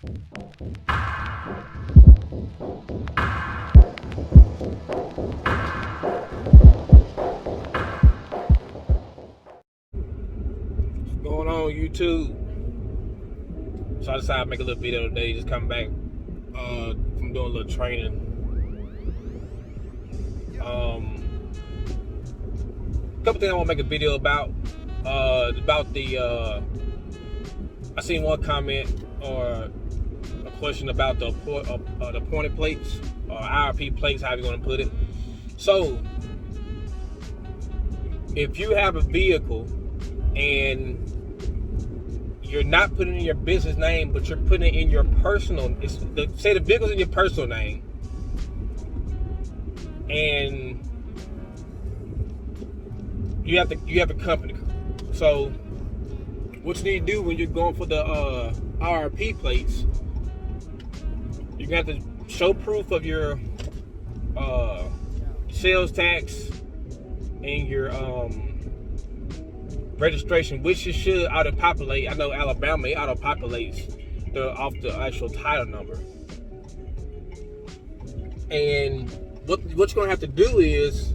Going on YouTube. So I decided to make a little video today, just come back from doing a little training. Couple things I want to make a video about the I seen one comment or a question about the pointed plates or IRP plates, however you want to put it. So if you have a vehicle and you're not putting in your business name, but you're putting it in your personal, say the vehicle's in your personal name, and you have a company. So what you need to do when you're going for the IRP plates, you're gonna have to show proof of your sales tax and your registration, which it should auto-populate. I know Alabama, it auto-populates off the actual title number. And what you're gonna have to do is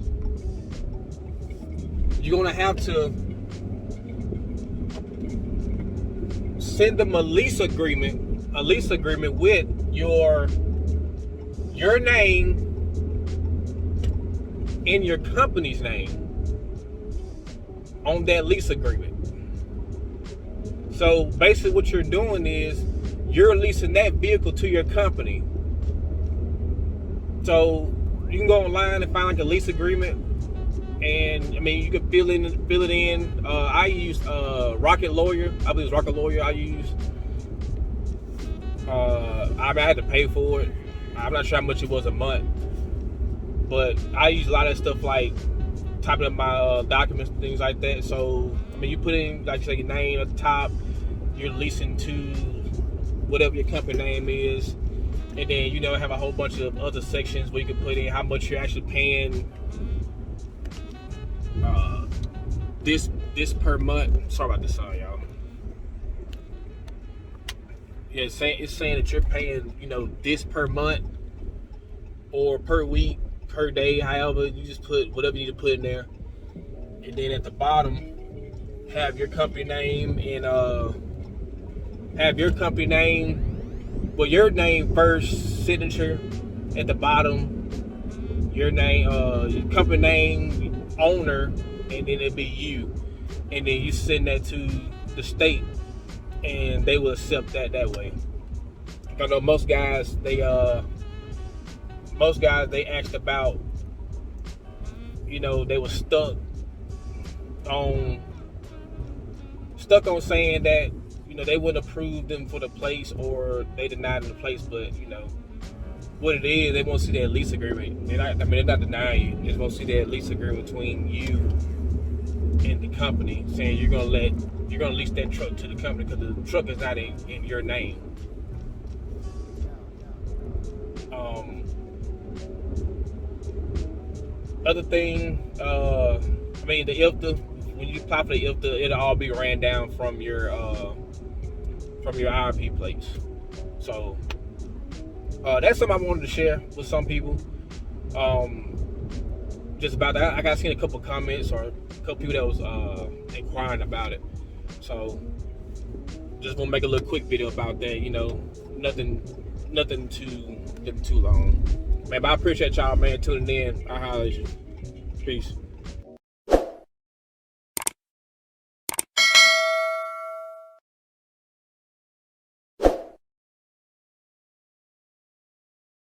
you're gonna have to send them a lease agreement with your name and your company's name on that lease agreement. So basically what you're doing is you're leasing that vehicle to your company. So you can go online and find like a lease agreement, and I mean you can fill it in. I use Rocket Lawyer. I believe it's Rocket Lawyer I use. I had to pay for it. I'm not sure how much it was a month, but I use a lot of stuff like typing up my documents and things like that. So I mean you put in, like you say, your name at the top, you're leasing to whatever your company name is, and then have a whole bunch of other sections where you can put in how much you're actually paying this per month. Sorry about the sound, y'all. Yeah, it's saying that you're paying this per month or per week, per day, however. You just put whatever you need to put in there, and then at the bottom have your company name and your name first, signature at the bottom, your name, your company name, owner, and then it'll be you, and then you send that to the state and they will accept that way. I know most guys they asked about, they were stuck on saying that they wouldn't approve them for the place, or they denied them the place. But what it is, they want to see that lease agreement. They're not denying you. They just want to see that lease agreement between you and the company, saying you're gonna lease that truck to the company because the truck is not in your name. Other thing, when you apply for the ILD, it'll all be ran down from your IRP plates. So that's something I wanted to share with some people. Just about that, I got seen a couple comments or a couple people that was inquiring about it. So just want to make a little quick video about that. Nothing too long. Man, but I appreciate y'all, man, tuning in. I'll holler at you. Peace.